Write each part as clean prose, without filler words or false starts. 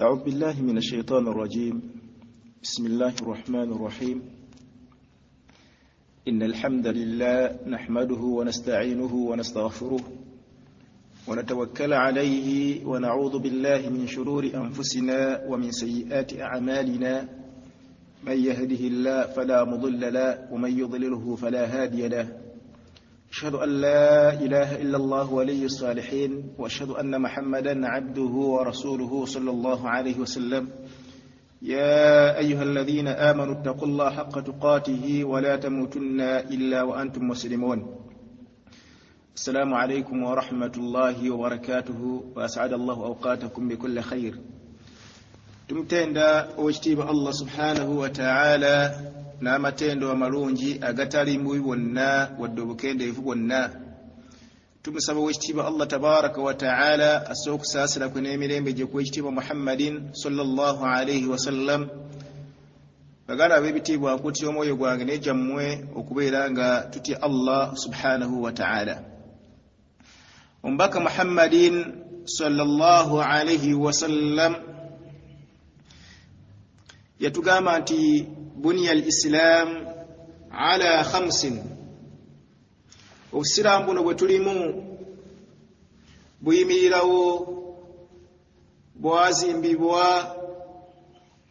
أعوذ بالله من الشيطان الرجيم. بسم الله الرحمن الرحيم. إن الحمد لله نحمده ونستعينه ونستغفره ونتوكل عليه ونعوذ بالله من شرور أنفسنا ومن سيئات أعمالنا. من يهده الله فلا مضل له ومن يضلله فلا هادي له. أشهد أن لا إله إلا الله ولي الصالحين وأشهد أن محمدا عبده ورسوله صلى الله عليه وسلم. يا أيها الذين آمنوا اتقوا الله حق تقاته ولا تموتن إلا وأنتم مسلمون. السلام عليكم ورحمة الله وبركاته وأسعد الله أوقاتكم بكل خير. tumtenda owekitiibwa Allah subhanahu wa ta'ala n'amatendo amalungi agatali mbubi bwonna wadde obukendeevu bwonna. Tumusaba owekitiibwa Allah tabaraka wa ta'ala asobola okusaasira kwe n'emirembe gye ku owekitiibwa Muhammadin sallallahu alayhi wa sallam. Bagala ab'ebitiibwa nkuutira omwoyo gwange n'egyammwe okubeera nga tutya Allah subhanahu wa ta'ala. Omubaka Muhammadin sallallahu alayhi wa sallam yatugamba nti buniya al-islam ala khamsin. Obusiraamu buno bwe tulimu buyimirirawo bwazimbibwa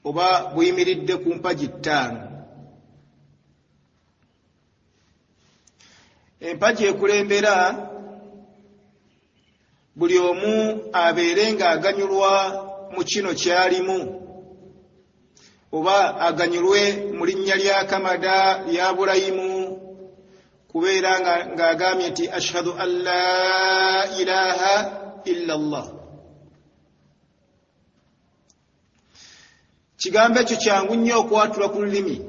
oba buyimiridde ku mpagi ttaano. Empagi ekulembera buli omu abeere ng'aganyulwa mu kino kyalimu oba aganyulwe mu linnya lya Kamada lya Burayimu, kubeera ng'agambye nti ashhadu an la ilaha illa Allah. Kigambo ekyo kyangu nnyo okwatula ku lulimi,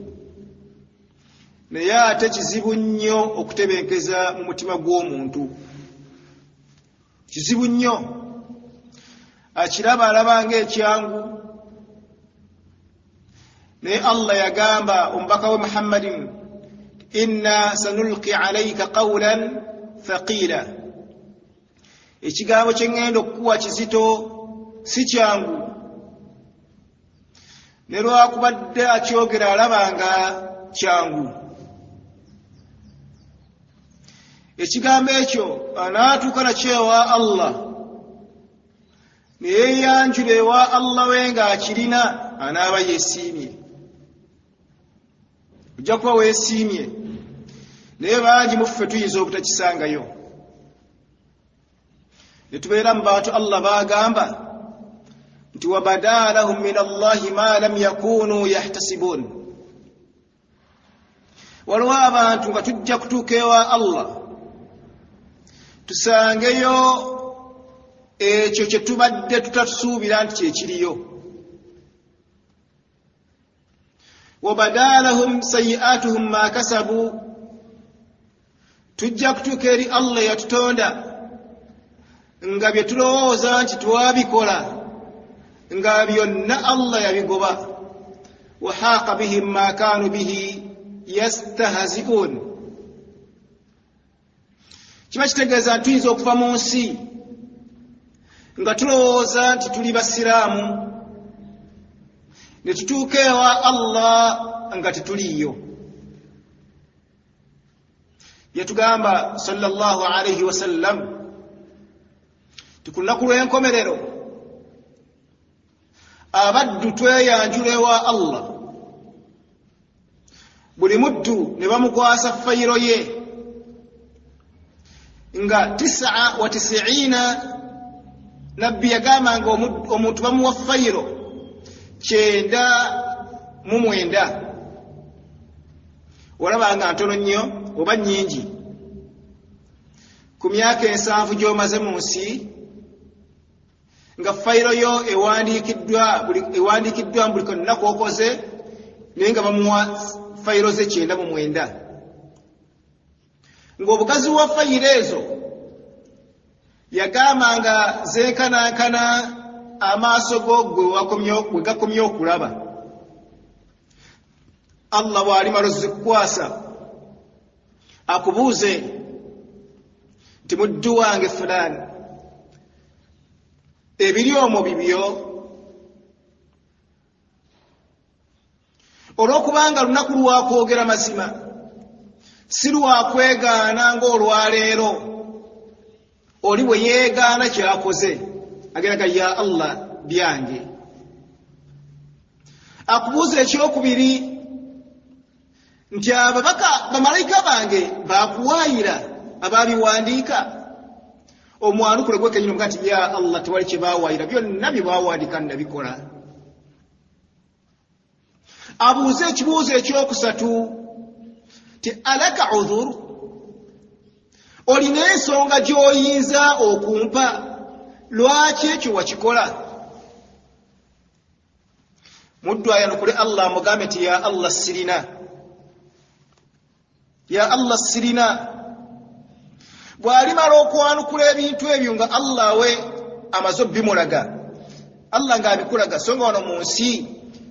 naye ate kizibu nnyo okutebenkeza mu mutima gw'omuntu. Kizibu nnyo. Akiraba alaba ng'ekyangu. naye Allah yagamba omubaka we Muhammadin, inna sanulqi alayka qawlan thaqila. Ekigambo kye ŋŋenda okukuwa kizito, si kyangu. Ne lwakubadde akyogera alabanga kyangu. Ekigambo ekyo anaatuuka nakyo ewa Allah, ne yeeyanjula ewa Allah we ng'akirina, anaaba yeesiimye. Ojja kuba weesiimye, naye bangi mu ffe tuyinza obutakisangayo. Ne tubeera mu bantu Allah baagamba nti wabada lahum min Allahi ma lam yakunu yahtasibun. Waliwo abantu nga tujja kutuuka ewa Allah tusangeyo ekyo kye tubadde tutasuubira nti kyekiriyo. وبدا لهم سيئاتهم ما كسبوا. tujja kutuuka eri Allah yatutonda nga bye tulowooza nti twabikola nga byonna Allah yabigoba. وحاق بهم ما كانوا به يستهزئون. Kiba kitegeeza nti tuyinza okuva mu nsi nga tulowooza nti tuli basiraamu, ne tutuuka ewa Allah nga tetuliyo. Yatugamba sallallahu alayhi wa sallam ti ku lunaku lw'enkomerero abaddu tweyanjula ewa Allah. Buli muddu ne bamukwasa fayiro ye nga 99. Nabbi yagamba nga omuntu bamuwa fayiro 99. Olaba nga ntono nnyo oba nnyingi ku myaka 7 gy'omaze mu nsi, nga fayiro yo ewandiikiddwa buli kanaku okoze, naye nga bamuwa fayiro ze 99. Ng'obugazi wa fayiro ezo yagamba nga zenkanankana amaaso go gwe gakomye okulaba. Allah bw'alimala ozikukwasa akubuuze nti muddu wange fulani ebiri omwo bibyo kubanga lunaku lwakwogera mazima si lwakwegaana ng'olwaleero oli bwe yeegaana kyakoze ageraga ya Allah byange. Akubuuza ekyokubiri nti ababaka bamalayika bange bakuwaayira abaabiwandiika. Omwanukule gwe kenyini omugati ya Allah tewali kye baawaayira, byonna bye baawandiika nabikola. Abuuze ekibuuzo ekyokusatu ti alaka udhur, olina ensonga gy'oyinza okumpa lwaki ekyo wakikola? Muddu ayanukule Allah amugambe ti ya Allah sirina, ya Allah sirina. Bw'alimala okwanukula ebintu ebyo nga Allah we amaze bimulaga, Allah ng'abikulaga. So nga wano mu nsi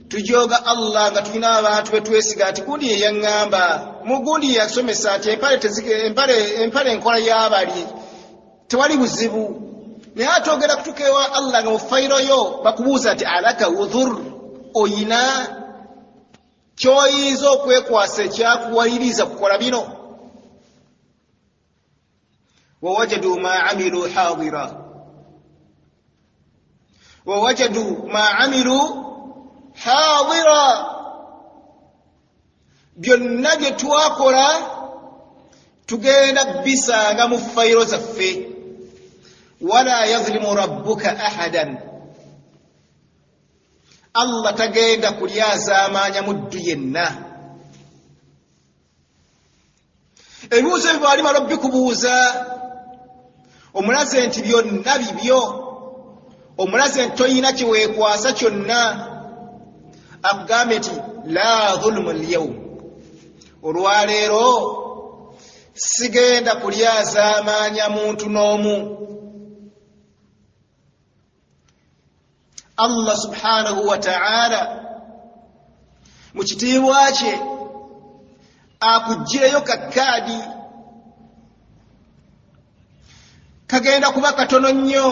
tujooga Allah nga tulina abantu betwesiga ati gundi ye yaŋŋamba, mugundi ye yasomesa ati empale enkola y'abali tewali buzibu. Naye ate ogenda kutuuka ewa Allah nga mu fayiro yo bakubuuza ati alaka udhur, oyina ky'oyinza okwekwasa ekyakuwaliriza kukola bino. ووجدوا ما عملوا حاضرا ووجدوا ما عملوا حاضرا byonna bye twakola tugenda bisanga mu fayiro zaffe. wala yazlimu rabbuka ahadan, Allah tagenda kulyazaamaanya muddu yenna. Ebibuuzo ebyo bw'alimala obbikubuuza omulaze nti byonna bibyo, omulaze nti toyina kiweekwasa kyonna, akugambe nti la dhulmu alyawm, olwaleero sigenda kulyazaamaanya muntu n'omu. Allah subhanahu wa ta'ala mu kitiibwa kye akuggyeyo kakkaadi kagenda kuba katono nnyo,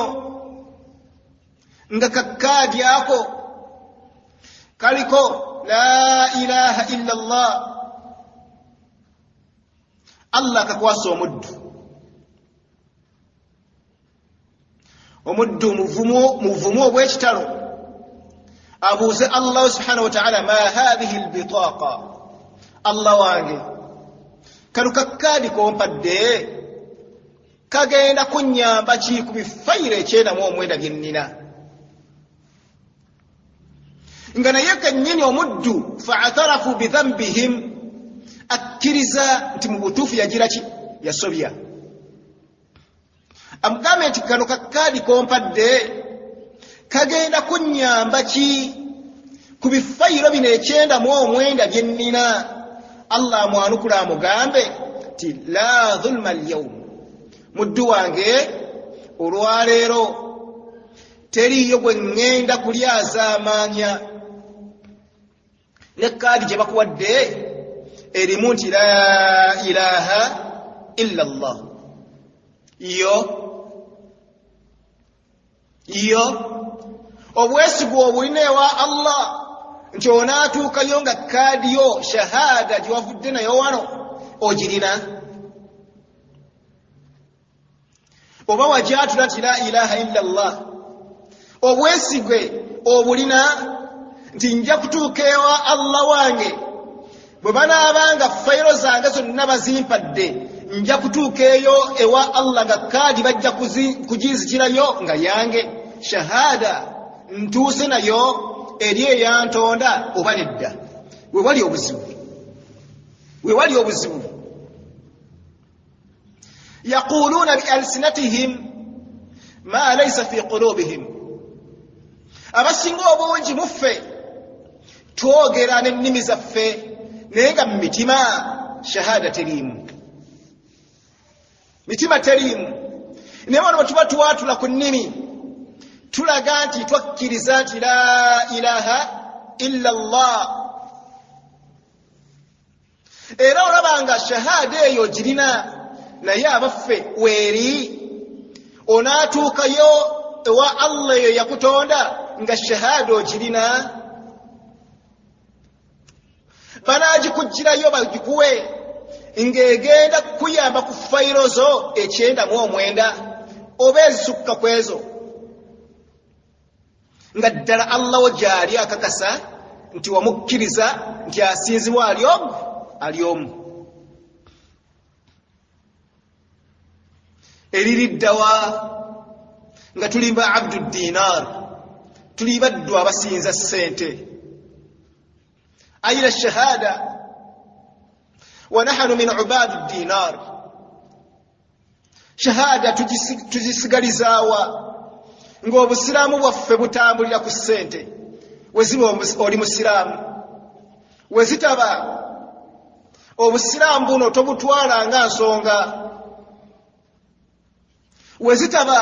nga kakkaadi ako kaliko la ilaha illa Allah. Allah kakwasa omuddu muvumu obw'ekitalo, abuuze Allah subhanahu wa ta'ala ma hadhihi albitaqa, Allah wange kano kakkaadi kompadde kagenda kunnyamba ki ku bifayiro 99 bye nnina? Nga naye kennyini omuddu fa'atarafu bidhanbihim, akkiriza nti mu butuufu yagira ki? Yasobya. Amugambe nti kano kakkaadi kompadde kagenda kunnyamba ki ku bifayiro bino 99 bye nnina? Allah amwanukula amugambe ti la dhulma alyawm, muddu wange olwaleero teriyo gwe ŋŋenda kulyazaamaanya. Ne kkaadi gye bakuwadde erimu nti la ilaha illa Allah. Iyo obwesigwa obulina ewa Allah nti onaatuukayo nga kkaadi yo shahada gye wavudde nayo wano ogirina, oba wajatula nti la ilaha illa Allah. Obwesigwe obulina nti nja kutuuka ewa Allah wange, bwe banaabanga fayiro zange zonna bazimpadde, nja kutuuka eyo ewa Allah nga kkaadi bajja kugizikirayo nga yange. Shahada ntuuse nayo eri eyantonda oba nedda? We wali obuzibu. Yaquluuna bi alsinatihim ma laysa fi qulubihim, abasinga obungi muffe twogera n'ennimi zaffe naye nga mu mitima shahada teriimu, mitima teriimu. Naye wano bwe tuba twatula ku nnimi tulaga nti twakkiriza nti la ilaha illa Allah, era olabanga shahada eyo girina, naye abaffe weeri onaatuukayo ewa Allah eyo yakutonda nga shahada ogirina. banagikugirayo bagikuwe ng'egenda kuyamba ku fayiro zo 99 oba ezisukka ku ezo nga ddala Allah gyali akakasa nti wamukkiriza nti asinzibwa ali omu. Eririddawa nga tulimba abdu dinar, tuli baddu abasinza ssente. Ayina shahada wa nahnu min ubadi dinar. Shahada tugisigalizaawa ng'obusiraamu bwaffe butambulira ku ssente. Weziba oli musiraamu, wezitaba obusiraamu buno tobutwala nga nsonga, wezitaba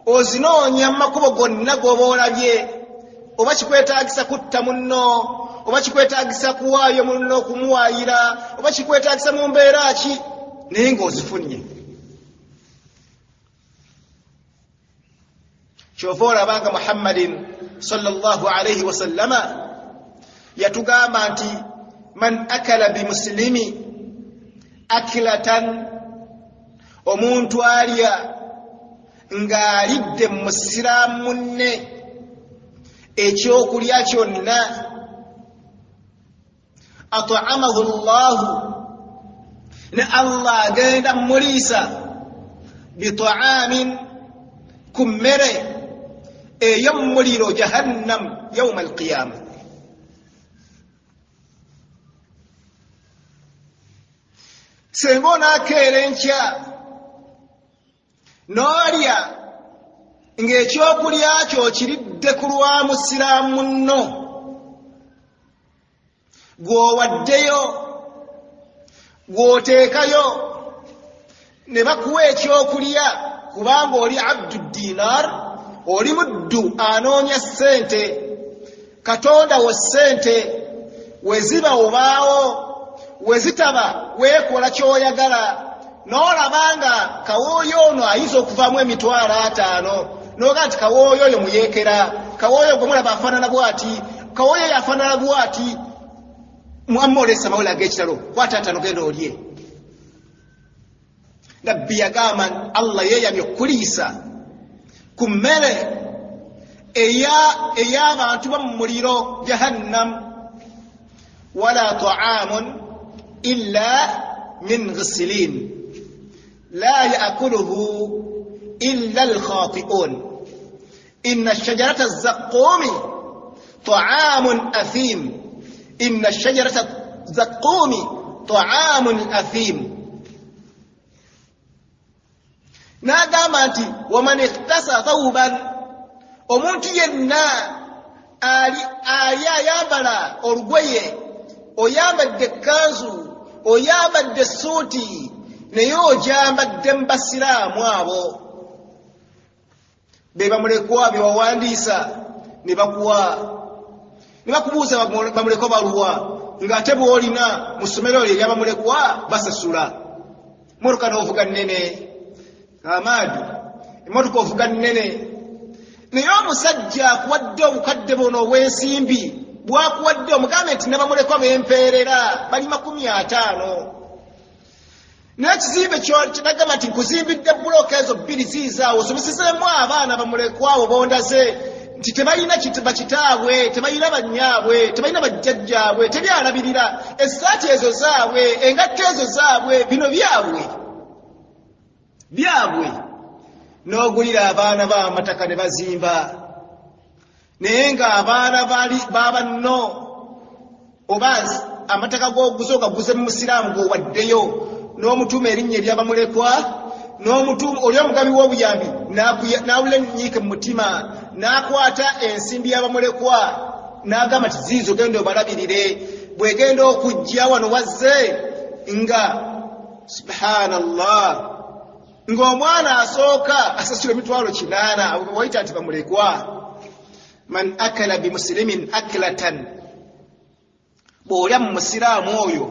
ozinoonya mu makubo gonna g'oba olabye, oba kikwetaagisa kutta munno, oba kikwetaagisa kuwaayo munno okumuwaayira, oba kikwetaagisa mu mbeera ki, naye ng'ozifunye. Kyova olabanga Muhammadin sallallahu alayhi wa sallama yatugamba nti man akala bimuslimi akilatan, omuntu alya ng'alidde mu musiraamu munne ekyokulya kyonna, at'amahu Allahu, ne Allah agenda muliisa bit'aamin, ku mmere ey'omuliro jahannam yawma alqiyama. Senga onaakeera enkya n'olya ng'ekyokulya kyo kiridde ku lwa musiraamu nno gw'owaddeyo, gw'oteekayo, ne bakuwa ekyokulya kubanga oli abdu dinar, oli muddu anoonya ssente. Katonda wo ssente, weziba obaawo, wezitaba weekola ky'oyagala, n'olabanga kawooyo ono ayinza okuvaamu emitwalo 5, n'oga nti kawooyo oyo muyeekera, kawooyo gwe mulaba afaanana bw'ati, kawooyo oyo afaanana bw'ati, mwamma oleesa mawula ag'ekitalo, kwata 5 genda olye. Nabbi yagamba Allah yeeyamye okuliisa ku mmere ey'abantu ba mu muliro jahannam, wala ta'amun illa min ghisilin la ya'kuluhu illa al-khati'un inna ash-shajarata az-zaqqumi ta'amun athim inna ash-shajarata az-zaqqumi ta'amun athim. N'agamba nti waman iktasa thawban, omuntu yenna ali ayambala olugoye, oyambadde ekkanzu, oyambadde essuuti, naye ogyambadde mu basiraamu abo, be bamulekwa bye wawandiisa ne bakubuuza bamulekwa baluwa, ng'ate bw'olina mu ssomero lyo eryabamulekwa basasula. Mmotoka n'ovuga nnene, amaadi emmotoka ovuga nnene, naye omusajja akuwadde obukadde buno obw'ensimbi bw'akuwadde, omugambe nti ne bamulekwa bempeerera bali 50. N'ekizimbe ky'agamba nti nkuzimbidde bulooka ezo 2 ziizaawo, osobosezemu abaana bamulekwa abo bondaze, nti tebalina bakitaabwe, tebalina bannyaabwe, tebalina bajjajjaabwe, tebyalabirira, essaati ezo zaabwe, engatto ezo zaabwe, bino byabwe. N'ogulira abaana b'amataka ne bazimba, naye ng'abaana b'abanno obanzi amataka g'oguze ogaguze mu musiraamu g'owaddeyo, n'omutuuma erinnya eryabamulekwa, n'omutuuma oli omugabi w'obuyambi n'awulira ennyiike mu mutima, n'akwata ensimbi y'abamulekwa n'agamba nti ziizo genda obalabirire, bw'egenda okujja wano wazze nga subhanallah, ng'omwana asooka asasula emitwalo 8, abo wayita nti bamulekwa. Man akala bimuslimin aklatan, bw'olya mu musiraamu oyo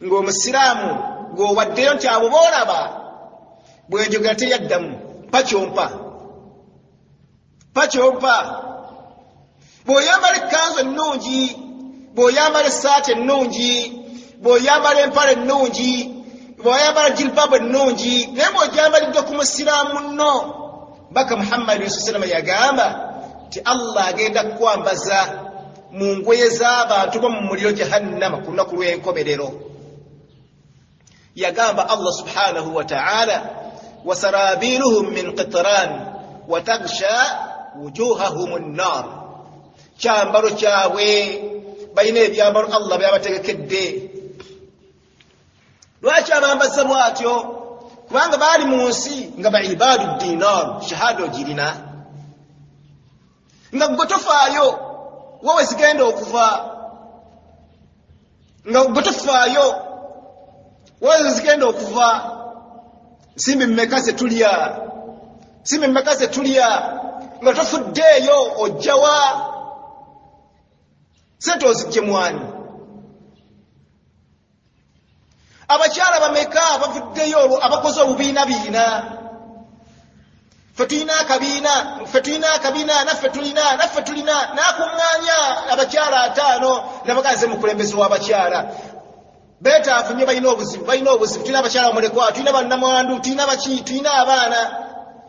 ng'omusiraamu gw'owaddeyo nti abo boolaba, bwenjogera teyaddamu, pakyompa. Bw'oyambala ekkanzu ennungi, bw'oyambala essaati ennungi, bw'oyambala empale ennungi, bw'oyambala jilbabu ennungi, naye bw'ogyambalidde ku musiraamu nno. Baka Muhammad sallallahu alaihi wasallam yagamba ti Allah agenda kukwambaza mu ngoye z'abantu bo mu muliro jahannama ku lunaku lw'enkomerero. Yagamba Allah subhanahu wa ta'ala, wasarabiluhum min qitran wa taghsha wujuhahum an-nar. Kyambalo kyabwe balina ebyambalo Allah byabategekedde. Lwaki abambaza bwatyo? Kubanga baali mu nsi nga baibadu dinar, shahada ogirina, nga gwe tofaayo wowe zigenda okuva, nga gwe tofaayo wowe zigenda okuva. Simbi mmeka ze tulya, simbi mmeka ze tulya nga tofuddeeyo, ojjawa sente ozijje mwani? Abakyala bameka bavuddeyo abakoze obubiina? Ffe tulina akabiina, naffe tulina nakuŋŋaanya abakyala 5 nabagaze mu kulembezi w'abakyala. Betaafu nnyo, balina obuzibu. Tulina abakyala bamulekwa, tulina bannamwandu, tulina baki, tulina abaana.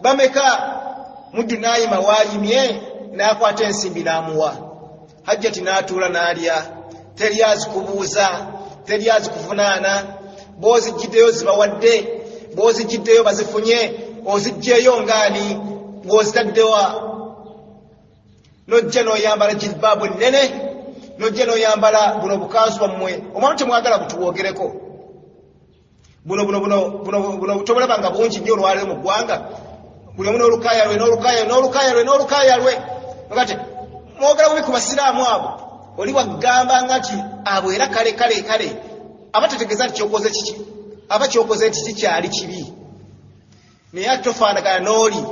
Bameka? Muddu n'ayima waayimye n'akwata ensimbi n'amuwa. Hajjati n'atuula n'alya, teri azikubuuza, teri azikuvunaana. Bw'ozijjiddeyo zibawadde, bw'ozijjiddeyo bazifunye, ozijjeeyo ngaani, bw'ozitaddewa. Nojja n'oyambala jilbabu nnene, nojja n'oyambala buno bukanzu bwammwe. Omwana temwagala butuwogereko. Buno tobulaba nga bungi nnyo olwaleero mu ggwanga. Buli omu n'olukaaya lwe. Ngate mwogera bubi ku basiraamu abo, oli wagamba nti abo era kale abatategeeza nti kyokoze kiki, aba kyokoze nti kikyali kibi. Naye ate tofaanagana n'oli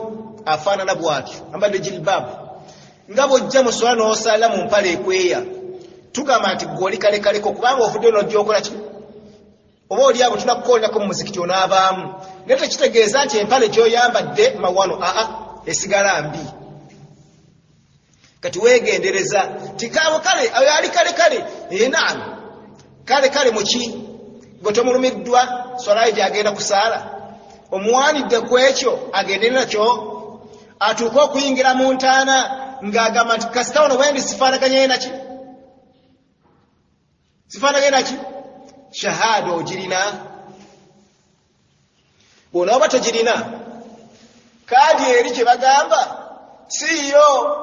afaanana bw'atyo ambadde jilbabu. Nga bw'ojja mu swala n'osala mu mpale ekweya, tugamba nti gw'oli kalekaleko kubanga ofudde n'ojja okola ki? Oba oli abo tunakukoonyako mu muzikiti onaabaamu. Naye tekitegeeza nti empale gy'oyambadde mawano, esigala mbi. Kati weegendereza ti kaabo kale ayo ali kale naam kale muki? Gwe tomulumiddwa swala ye gy'agenda kusaala, omuwaanidde ku ekyo agende nakyo, atuuke okuyingira mu ntaana ng'agamba nti kasita wano bwendi sifaanaganye naki? Shahada ogirina? Bw'onooba togirina, kaadi eri kye bagamba siiyo,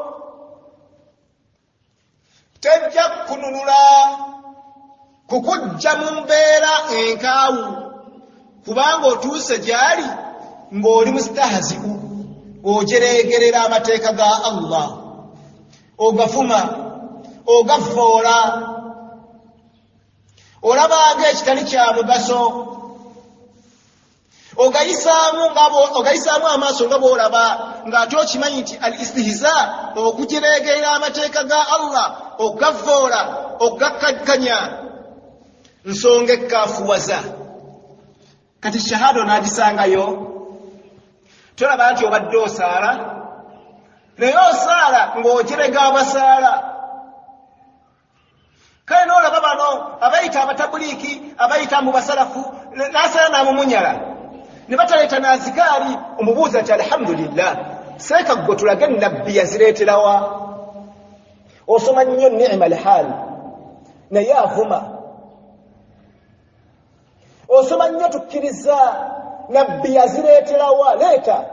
tejja kununula kukujja mu mbeera enkaawu, kubanga otuuse gy'ali ng'oli mustahzi'u, ojereegerera amateeka ga Allah, ogafuma, ogavvoola, olabanga ekitali kya mugaso, ogayisaamu amaaso nga bw'olaba, ng'ate okimanyi nti al istihza, okujereegerera amateeka ga Allah, ogavvoola, ogakkakkanya, nsonga ekkaafuwaza. Kati shahada onaagisangayo? Tolaba nti obadde osaala, naye osaala ng'ojerega abasaala. Kale n'olaba bano abayita abatabuliiki, abayita mu basalafu, n'asala n'amumunyala, ne bataleeta n'azikaali, omubuuza nti alhamdulillah, seeka ggwe tulage nabbi yazireeterawa? Osoma nnyo ni'ma al-haal, naye avuma. Osoma nnyo tukkiriza, nabbi yazireeterawa? Leeta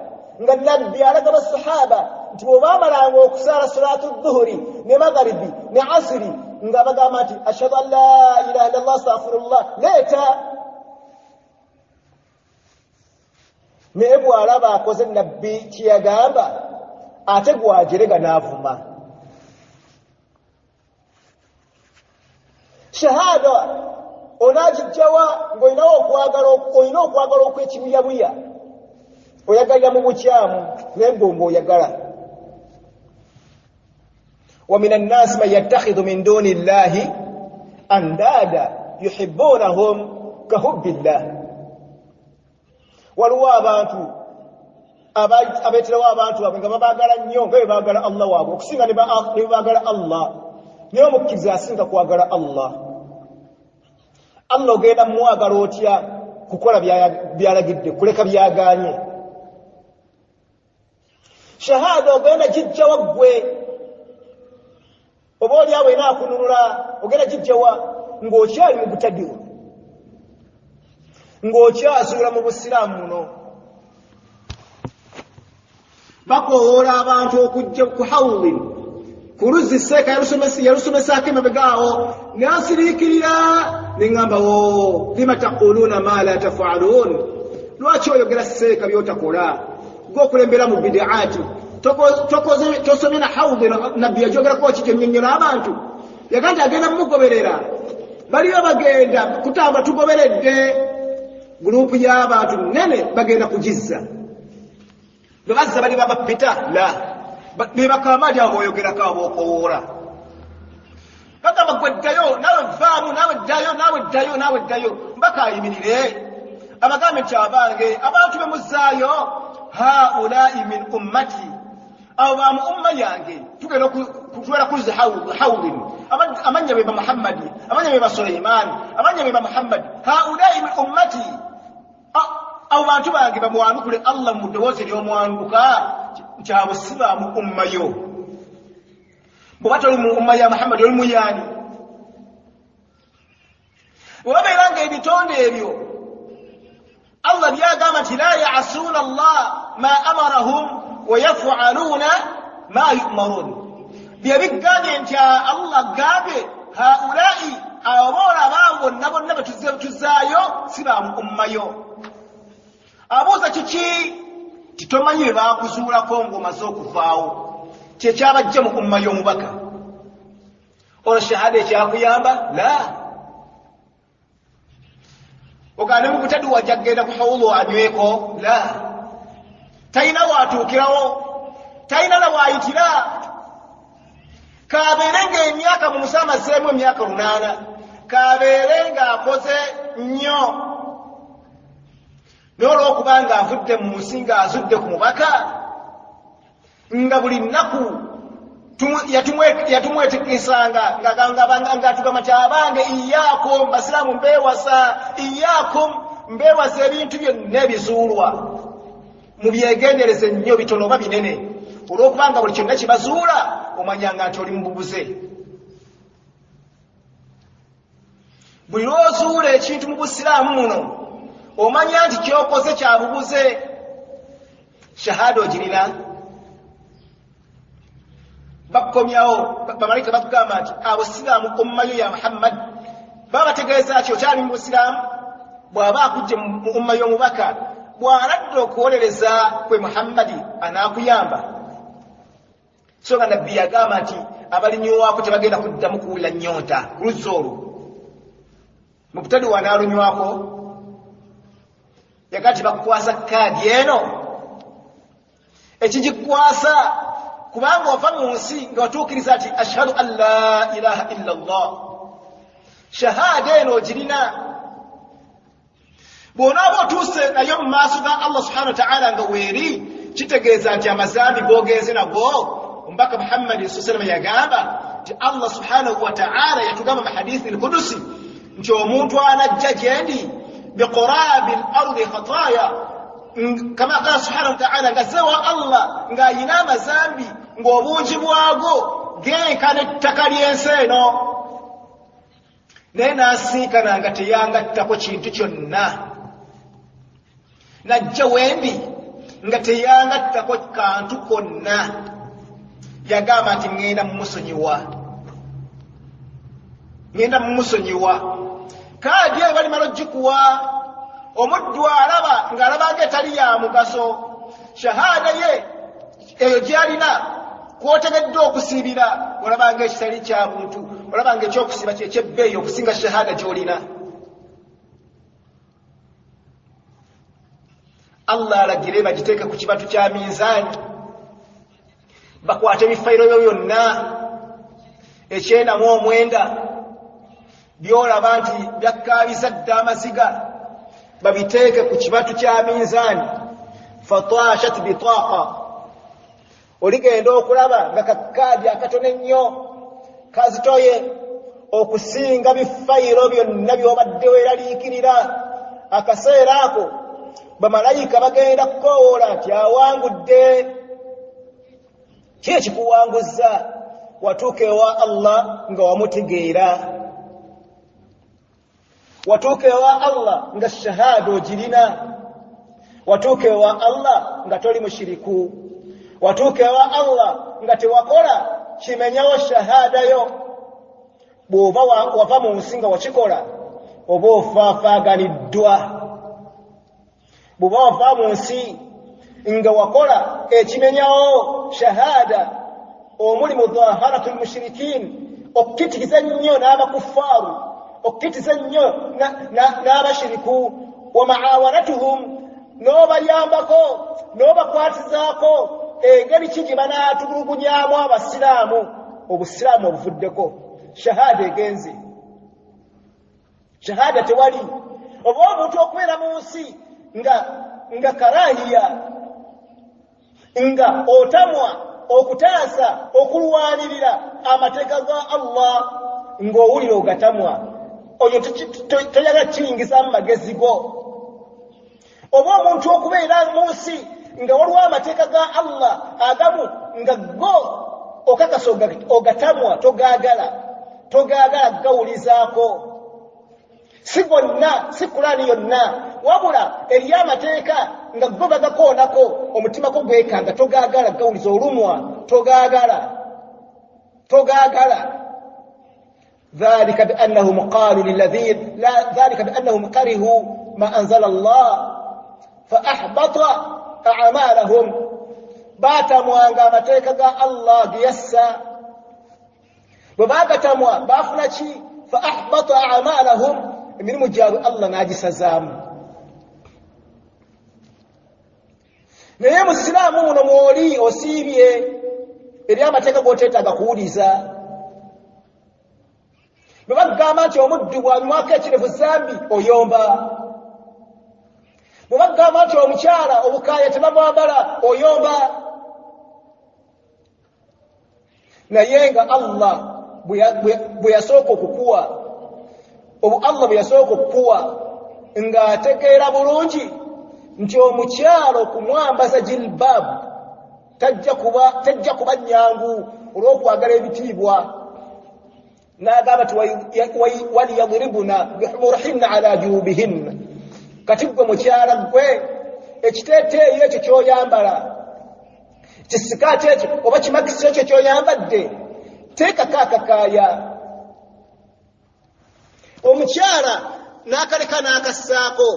nga nabbi alaga basahaba nti bwe baamalanga okusaala salaatu dhuhuri ne magharibi ne asiri nga bagamba nti ashhadu an la ilaha illallah astaghfirullah. Leeta. Naye bw'alaba akoze nabbi kyeyagamba, ate gwajerega n'avuma. Shahada onagijjawa ng'olina okwagala okw'ekibuyabuya, oyagalira mu bukyamu naye ng'omba oyagala. Wa minan naasi man yattakhidhu min duni llahi andada yuhibbunahum ka hubbillah. Waliwo abantu abeeterawo abantu abwe nga babaagala nnyo nga bwe baagala Allah waabwe okusinga ne baagala Allah. niyo omukkiriza asinga kwagala Allah. Allah ogenda mwagala otya kukola byalagidde kuleka byaganye. Shahada ogenda jijja waggwe oba oli awo enaakununula ogenda jijjawa ng'okyali mu butaddiwa ng'okyazuula mu busiraamu muno. Bakowoola abantu okujja ku hawli ku luzzi seeka yalusomesaako emabegaawo nansiriikirira neŋŋamba lima taquluuna ma la tafaaluun, lwaki oyogera seeka byotakola gwokulembera mu bidaati tosomye na hawdi nabbi yajogerako ki gyonnyonnyola abantu yaganda agenda mugoberera baliyo bagenda kutamba tugoberedde gurupu y'abantu nene bagenda kugizza bebazza bali babapita la bebakamaali abo oyogerako abo okowoola bagamba gwe ddayo nawe vaamu nawe ddayo mbaka ayimirire abagambe nti abange abantu bemuzzaayo haulai min ummati abo bamu umma yange tugenda kutwera kuzza hawlin amanya beba Muhammadi amanya beba Suleimani amanya beba Muhammadi haulai min ummati abo bantu bange bamwanukule Allah mu ddoboozi ery'omwanguka nti abo si bamu umma yo. Bw'oba toli mu umma ya Muhammadi oli muyaani bw'obabeera nga ebitonde ebyo Allah byagamba nti la ya'suuna Allah ma amarahum wa yaf'aluuna ma yu'maruun, bye bigganye nti Allah gambye haulai abo boolaba bonna betuzaayo si bamu umma yo. Abuuza kiki titomanyi bye baakuzuulako ng'omaze okuvaawo kyekyabajja mu umma y'omubaka olwo shahada ekyakuyamba la ogane mu butadduwa jagenda ku hawulu anyweko la talina waatuukirawo talina na waayitira kabeere ng'emyaka mu musama zeemu emyaka 8 kabeere ng'akoze nnyo n'olwokubanga avudde mu nsi ng'azudde ku mubaka nga buli nnaku yatumwetikisanga ng'atugamba nti abange iyaakum basiraamu iyaakum mbeewasa ebintu byonna ebizuulwa mubyegendereze nnyo bitono oba binene olw'okubanga buli kyonna kibazuula omanyanga nti oli mu bubuze. Buli lw'ozuula ekintu mu busiraamu muno omanya nti kyokoze kya bubuze. Shahada ogirina bakomyawo bamalayika bakugamba nti abo siraamu ummayo ya Muhammad babategeeza ki okyali mu busiraamu bw'aba akujje mu umma y'omubaka bw'aladde okuwolereza kwe Muhammadi anaakuyamba. So nga nabbi yagamba nti abalinywako tebagenda kuddamu kuwulira nnyonta ku luzzi olwo. Mu butadduwa anaalunywako yagaa nti bakukwasa kaadi eno ekigikwasa kubanga ova mu nsi nga watuukiriza nti ashhadu an la ilaha illa Allah. Shahada eno ogirina bw'onaaba otuuse nayo mu maaso ga Allah subhanahu wa ta'ala nga weeri kitegeeza nti amazambi boogenze nago omubaka Muhammad sallallahu yagamba nti Allah subhanahu wa ta'ala yatugamba mu hadithi al-Qudusi nti omuntu anajja gyendi biqurabi al-ardi khataaya kama qala subhanahu wa ta'ala ngazewa Allah ng'ayina amazambi ng'obungi bwago genkana ettaka ly'ensi eno naye n'asinkana nga teyangattako kintu kyonna najja wendi nga teyangattako kantu konna yagamba nti ŋŋenda mumusonyiwa kaadi eyo balimala oggikuwa omuddu alaba ng'alabanga etali ya mugaso. Shahada ye eyo gy'alina kwotegedde okusiibira olabanga ekitali kya muntu olabanga ekyokusiiba kyekyebbeeyi okusinga shahada gy'olina. Allah alagire bagiteeke ku kibatu kya minzaani bakwate ebifayiro byo byonna 99 byolaba nti byakkaabisa dda amaziga babiteeke ku kibatu kya minzaani fatashat bitaaqa oligenda okulaba nga kakkaadi akatono ennyo kazitoye okusinga bifayiro byonna byobadde weeraliikirira akaseera ako bamalayika bagenda kukowoola nti awangudde. Ki ekikuwanguza? Watuuka ewa Allah nga wamutegeera, watuuka ewa Allah nga shahada ogirina, watuuka ewa Allah nga toli mushiriku, watuuka ewa Allah nga tewakola kimenyawo shahada yo. Bw'oba wava mu nsi nga wakikola oba ofaafaaganiddwa. Bw'oba wava mu nsi nga wakola ekimenyawo shahada, omuli mudhaharatul mushrikin, okukitiriza nnyo n'abakufaaru, okukitiriza nnyo n'abashiriku, wa ma'awanatuhum, n'obayambako n'obakwatizaako engeri ki gye banaatulugunyamu abasiraamu. Obusiraamu obuvuddeko, shahada egenze, shahada tewali. Oba omuntu okubeera mu nsi nga karahiya, nga otamwa okutaasa okulwanirira amateeka ga Allah, ng'owulira ogatamwa, oyo toyagala kiyingiza mu magezi go. Oba omuntu okubeera mu nsi nga waliwo amateeka ga Allah agamu nga go okakasa ogatamwa, togaagala gawulizaako. Si gonna, si Kurani yonna, wabula eriyo amateeka nga go bagakoonako, omutima ko gwekanga, togaagala gawuliza, olumwa, togaagala. ذلك بأنهم قالوا للذين ذلك بأنهم كرهوا ما أنزل الله فأحبط أعمالهم. batamwanga mateeka ga Allah giyassa, bwe bagatamwa bafuna ki? Fa ahbata a'malahum, emirimu gyabwe Allah n'agisazaamu. Naye musiraamu muno mwoli osiibye eri amateeka g'oteetaaga kuwuliza. Bwe bagamba nti omuddu bw'anywako ekirevu zambi oyomba, bwe bagamba nti omukyala obukaaya tebamwambala oyomba. Naye nga Allah bwe yasooka okukuwa, Allah bwe yasooka okukuwa ng'ategeera bulungi nti omukyala okumwambaza jilbab tajja kuba nnyangu olw'okwagala ebitiibwa, n'agamba nti waliyadribuna bihumurihinna ala jubihinna. Kati gwe mukyala gwe ekiteeteeyi ekyo ky'oyambala, kisikaati ekyo oba kimakisi ekyo ky'oyambadde, teekako akakaaya. Omukyala n'akaleka n'akassaako,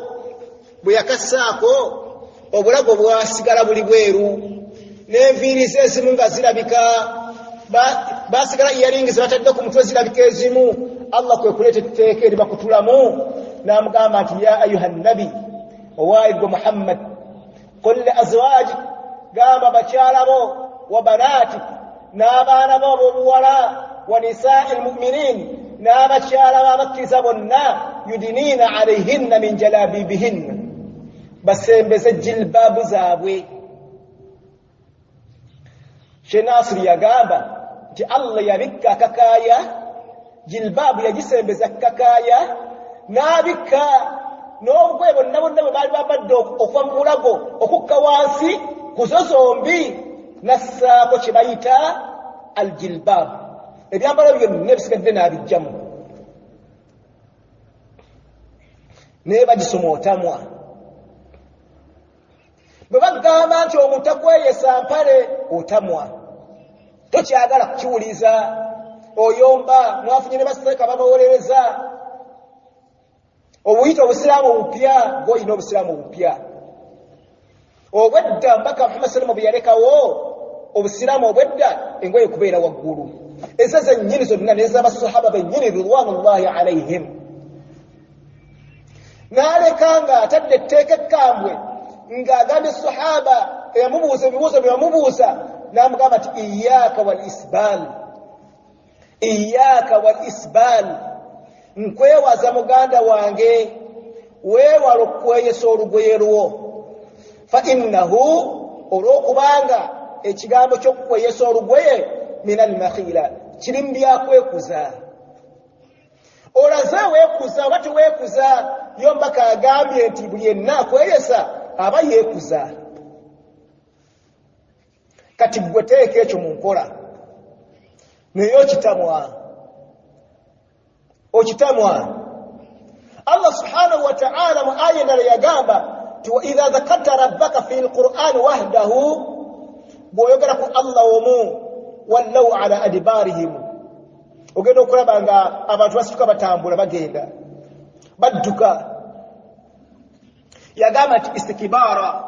bwe yakassaako obulago bwasigala buli bweru, n'enviiri ze ezimu nga zirabika, baasigala earrings batadde ku mutwe zirabika ezimu. Allah kwe kuleeta etteeka eri bakutulamu, n'amugamba nti ya ayuha nabi, owaayigwe Muhammad, qul li azwajik, gamba bakyala bo, wa banatik, n'abaana bo ab'obuwala, wa nisaa'il mu'minin, n'abakyala b'abakkiriza bonna, yudiniina alayhinna min jalabibihinna, basembeze jilbaabu zaabwe. Sheikh Nasir yagamba nti Allah yabikka akakaaya, jilbaabu yagisembeza kakaaya, n'abikka n'obugoye bonna bwe baali bambadde okuva mu bulago okukka wansi kuzo zombi, nassaako kye bayita aljilbab. Ebyambalo byonna ebisigadde n'abijjamu, naye bagisoma otamwa. Bwe bagamba nti omuntu akweyesa mpale, otamwa, tokyagala kukiwuliza, oyomba. Mwafunye ne basirika babawolereza obuyita obusiraamu obupya, gw'olina obusiraamu obupya. Obwedda mbaka Muhammad sallallahu bwe yalekawo obusiraamu, obwedda engoye kubeera waggulu. Ezo zennyini zonna n'ez'abasahaba bennyini ridwanullahi alayhim. N'aleka nga atadde etteeka ekkambwe, ng'agambye sahaba eyamubuuza ebibuuzo bye yamubuuza, n'amugamba nti iyyaka wal isbal, iyyaka wal isbal, nkwewaza muganda wange, weewala okukweyesa olugoye lwo. Fa innahu, olw'okubanga ekigambo ky'okukweyesa olugoye minal makhila kiri mu byakwekuza. Olaze weekuza oba teweekuza, yo mbaka agambye nti buli yenna akweyesa aba yeekuza. Kati gwe teeka ekyo mu nkola naye okitamwa. Allah subhanahu wa ta'ala mu aya endala yagamba ti wa idha dhakarta rabbaka fi alqur'ani wahdahu, bw'oyogera ku Allah omu wallaw ala adbarihim, ogenda okulaba nga abantu basituka batambula bagenda badduka. Yagamba nti istikibara,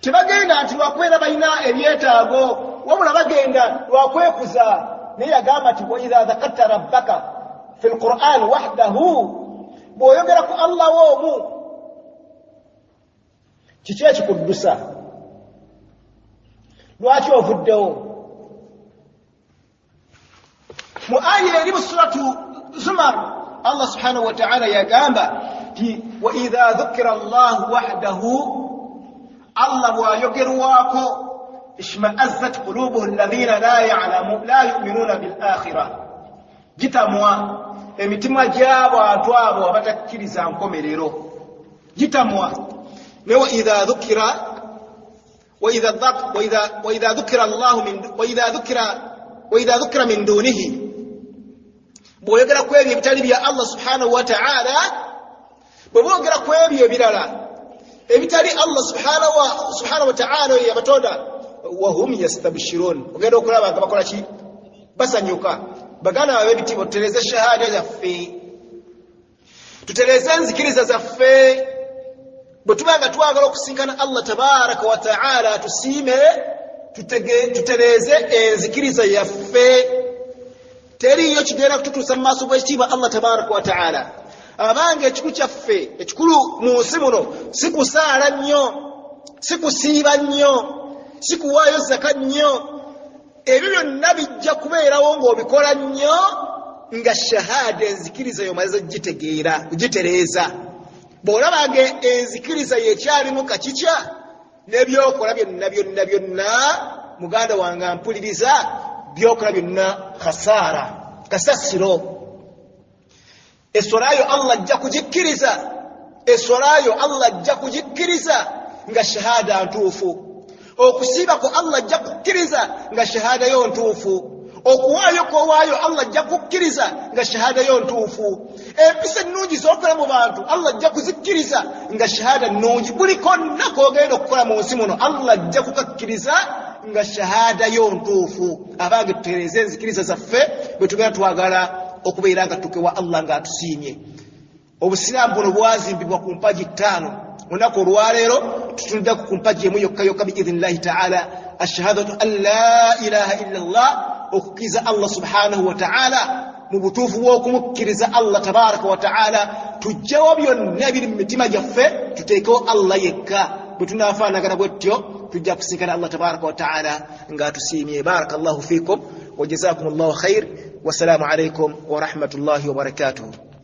tebagenda nti lwakubeera balina ebyetaago wabula bagenda lwakwekuza. Naye yagamba nti wa idha dhakarta rabbaka fi alqur'an wahdahu, bw'oyogera ku Allah omu. Kiki ekikuddusa? Lwaki ovuddewo? Mu aya eri mu suratu Zumar, Allah subhanahu wa ta'ala yagamba nti wa idha dhukira Allah wahdahu, Allah bw'ayogerwako ishma'azzat qulubuhu alladhina la yu'minuna bil akhirah, gitamwa emitima gy'abantu abo abatakkiriza nkomerero, gitamwa. Ne wa idha dhukira min dunihi, bw'oyogera ku ebyo ebitali bya Allah subhanahu wa ta'ala, bwe boogera ku ebyo ebirala ebitali Allah subhanahu wa ta'ala yabatonda, wa hum yastabshirun, ogenda okulaba nga bakola ki? Basanyuka. Baganda babe ebitiibwa, tutereze shahada zaffe, tutereze enzikiriza zaffe. Bwe tubanga twagala okusinkana Allah tabaraka wa ta'ala, tusiime tutereze enzikiriza yaffe. Teriyo kigenda kututuusa mu maaso bw'ekitiibwa Allah tabaraka wa ta'ala. Abange ekikulu kyaffe, ekikulu mu nsi muno, si kusaala nnyo, si kusiiba nnyo, si kuwaayo zaka nnyo. Ebyo byonna bijja kubeerawo ng'obikola nnyo nga shahada enzikiriza y'omaliza gitereeza. Bw'olabanga enzikiriza yekyalimu kakikya, n'ebyokola byonna muganda wange mpuliriza, byokola byonna kasasiro. Essolayo Allah ajja kugikkiriza nga shahada ntuufu. Okusiiba ko Allah ajja kukkiriza nga shahada yo ntuufu. Okuwaayo kwowaayo Allah ajja kukkiriza nga shahada yo ntuufu. Empisa ennungi z'okola mu bantu Allah ajja kuzikkiriza nga shahada nnungi. Buli konna k'ogenda okukola mu nsi muno Allah ajja kukakkiriza nga shahada yo ntuufu. Abange tutereeze enzikiriza zaffe bwe tugenda twagala okubeera nga tukewa Allah ng'atusiimye. Obusiraamu buno bwazimbibwa ku mpagi 5. Olunaku olwaleero tutulidde ku mpagi emu yokka biidhnillahi ta'ala, ashhadatu an la ilaha illa Allah, okukkiriza Allah subhanahu wa ta'ala mu butuufu bw'okumukkiriza Allah tabaraka wa ta'ala. Tujjawo byonna ebiri mu mitima gyaffe, tuteekewo Allah yekka. Bwe tunaafaanagana bwetyo tujja kusinkana Allah tabaraka wa ta'ala ng'atusiimye. Barakallahu fiikum wa jazakumullahu khair. Wassalamu alaykum wa rahmatullahi wa barakatuh.